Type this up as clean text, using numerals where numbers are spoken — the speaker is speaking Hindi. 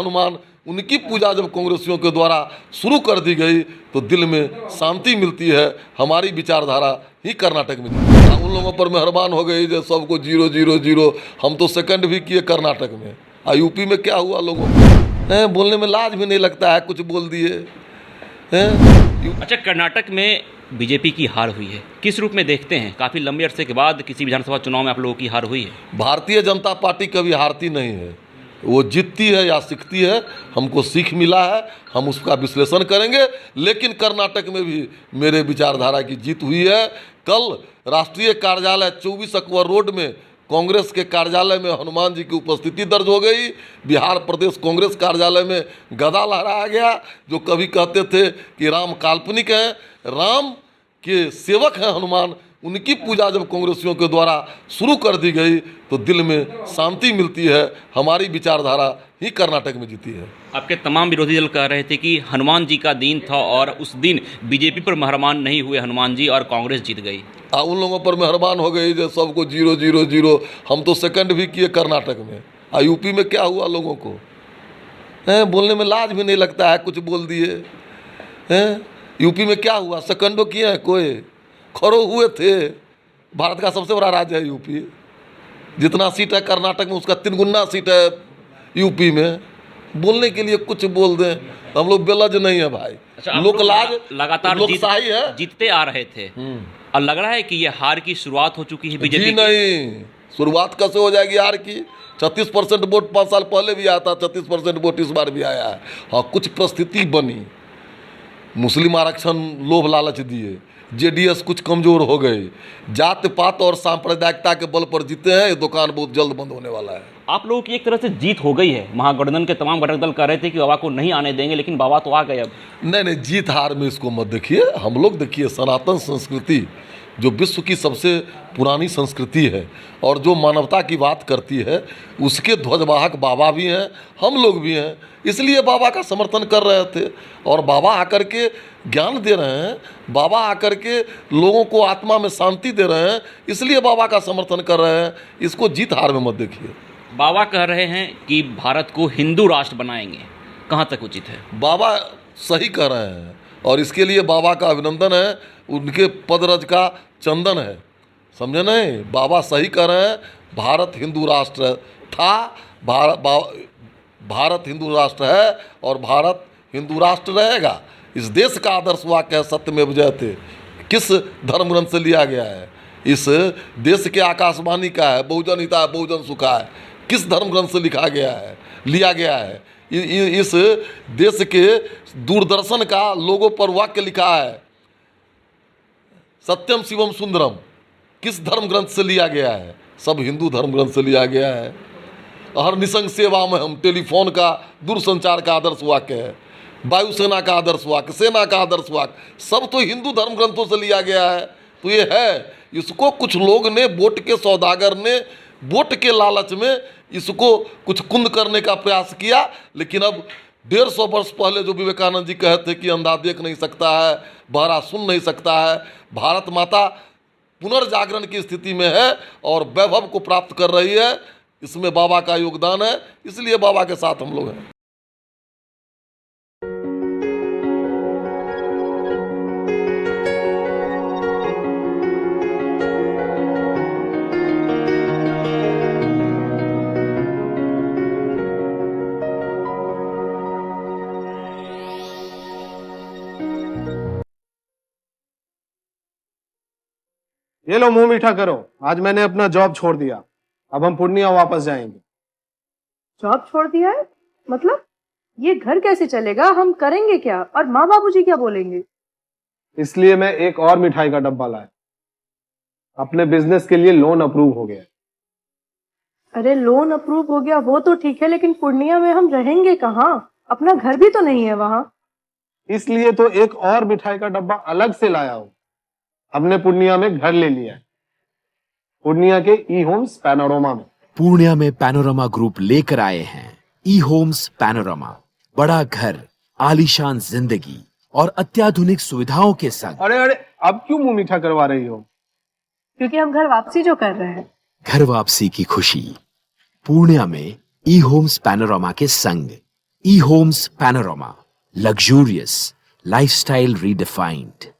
हनुमान उनकी पूजा जब कांग्रेसियों के द्वारा शुरू कर दी गई तो दिल में शांति मिलती है। हमारी विचारधारा ही कर्नाटक में उन लोगों पर मेहरबान हो गई जो सबको 0-0-0। हम तो सेकंड भी किए कर्नाटक में। यूपी में क्या हुआ लोगों को बोलने में लाज भी नहीं लगता है, कुछ बोल दिए। अच्छा, कर्नाटक में बीजेपी की हार हुई है, किस रूप में देखते हैं? काफ़ी लंबे अरसे के बाद किसी विधानसभा चुनाव में आप लोगों की हार हुई है। भारतीय जनता पार्टी कभी हारती नहीं है, वो जीतती है या सीखती है। हमको सीख मिला है, हम उसका विश्लेषण करेंगे। लेकिन कर्नाटक में भी मेरे विचारधारा की जीत हुई है। कल राष्ट्रीय कार्यालय 24 अकबर रोड में कांग्रेस के कार्यालय में हनुमान जी की उपस्थिति दर्ज हो गई। बिहार प्रदेश कांग्रेस कार्यालय में गदा लहराया गया। जो कभी कहते थे कि राम काल्पनिक हैं, राम के सेवक हैं हनुमान, उनकी पूजा जब कांग्रेसियों के द्वारा शुरू कर दी गई तो दिल में शांति मिलती है। हमारी विचारधारा ही कर्नाटक में जीती है। आपके तमाम विरोधी दल कह रहे थे कि हनुमान जी का दिन था और उस दिन बीजेपी पर मेहरबान नहीं हुए हनुमान जी और कांग्रेस जीत गई। उन लोगों पर मेहरबान हो गई जो सबको 0-0-0। हम तो सेकंड भी किए कर्नाटक में। यूपी में क्या हुआ लोगों को बोलने में लाज भी नहीं लगता है, कुछ बोल दिए। यूपी में क्या हुआ? सेकंडों किए हैं कोई? खड़ो हुए थे। भारत का सबसे बड़ा राज्य है यूपी। जितना सीट है कर्नाटक में उसका 3 गुना सीट है यूपी में। बोलने के लिए कुछ बोल दें, हम लोग बेलज नहीं है भाई। अच्छा, लोक लाज लगातार लोकशाही है, जीतते आ रहे थे और लग रहा है कि ये हार की शुरुआत हो चुकी है बीजेपी जी नहीं। शुरुआत कैसे हो जाएगी हार की? 36% वोट 5 साल पहले भी आया था, 36% वोट इस बार भी आया है। हाँ, कुछ परिस्थिति बनी, मुस्लिम आरक्षण लोभ लालच दिए, जेडीएस कुछ कमज़ोर हो गई, जात पात और सांप्रदायिकता के बल पर जीते हैं। ये दुकान बहुत जल्द बंद होने वाला है। आप लोगों की एक तरह से जीत हो गई है। महागठबंधन के तमाम घटक दल कह रहे थे कि बाबा को नहीं आने देंगे, लेकिन बाबा तो आ गए अब। नहीं, जीत हार में इसको मत देखिए। हम लोग देखिए, सनातन संस्कृति जो विश्व की सबसे पुरानी संस्कृति है और जो मानवता की बात करती है, उसके ध्वजवाहक बाबा भी हैं, हम लोग भी हैं। इसलिए बाबा का समर्थन कर रहे थे और बाबा आकर के ज्ञान दे रहे हैं, बाबा आकर के लोगों को आत्मा में शांति दे रहे हैं, इसलिए बाबा का समर्थन कर रहे हैं। इसको जीत हार में मत देखिए। बाबा कह रहे हैं कि भारत को हिंदू राष्ट्र बनाएंगे, कहाँ तक उचित है? बाबा सही कह रहे हैं और इसके लिए बाबा का अभिनंदन है। उनके पदरज का चंदन है, समझे नहीं? बाबा सही कह रहे हैं। भारत हिंदू राष्ट्र था, भारत हिंदू राष्ट्र है और भारत हिंदू राष्ट्र रहेगा। इस देश का आदर्श वाक्य है सत्यमेव जयते। किस धर्म ग्रंथ से लिया गया है? इस देश के आकाशवाणी का है, बहुजन हिताय बहुजन सुखाय। किस धर्म ग्रंथ से लिखा गया है, लिया गया है? इस देश के दूरदर्शन का लोगो पर वाक्य लिखा है, सत्यम शिवम सुंदरम। किस धर्म ग्रंथ से लिया गया है? सब हिंदू धर्म ग्रंथ से लिया गया है। हर निसंग सेवा में हम, टेलीफोन का, दूरसंचार का आदर्श वाक्य है, वायुसेना का आदर्श वाक्य, सेना का आदर्श वाक्य, सब तो हिंदू धर्म ग्रंथों से लिया गया है। तो ये है, इसको कुछ लोग ने, वोट के सौदागर ने, वोट के लालच में इसको कुछ कुंद करने का प्रयास किया। लेकिन अब 150 वर्ष पहले जो विवेकानंद जी कहते कि अंधा देख नहीं सकता है, बहरा सुन नहीं सकता है, भारत माता पुनर्जागरण की स्थिति में है और वैभव को प्राप्त कर रही है। इसमें बाबा का योगदान है, इसलिए बाबा के साथ हम लोग हैं। ये लो, मुंह मीठा करो। आज मैंने अपना जॉब छोड़ दिया, अब हम पूर्णिया वापस जाएंगे। जॉब छोड़ दिया है? मतलब ये घर कैसे चलेगा? हम करेंगे क्या? और माँ बाबूजी क्या बोलेंगे? इसलिए मैं एक और मिठाई का डब्बा लाया। अपने बिजनेस के लिए लोन अप्रूव हो गया। अरे लोन अप्रूव हो गया वो तो ठीक है, लेकिन पूर्णिया में हम रहेंगे कहाँ? अपना घर भी तो नहीं है वहाँ। इसलिए तो एक और मिठाई का डब्बा अलग से लाया हूँ। हमने पूर्णिया में घर ले लिया है, पूर्णिया के ई होम्स पैनोरमा में। पूर्णिया में पैनोरमा ग्रुप लेकर आए हैं ई होम्स पैनोरमा। बड़ा घर, आलीशान जिंदगी और अत्याधुनिक सुविधाओं के संग। अरे अब क्यों मुंह मीठा करवा रही हो? क्योंकि हम घर वापसी जो कर रहे हैं। घर वापसी की खुशी पूर्णिया में ई होम्स पैनोरमा के संग। E-Homes Panorama. Luxurious. Lifestyle redefined.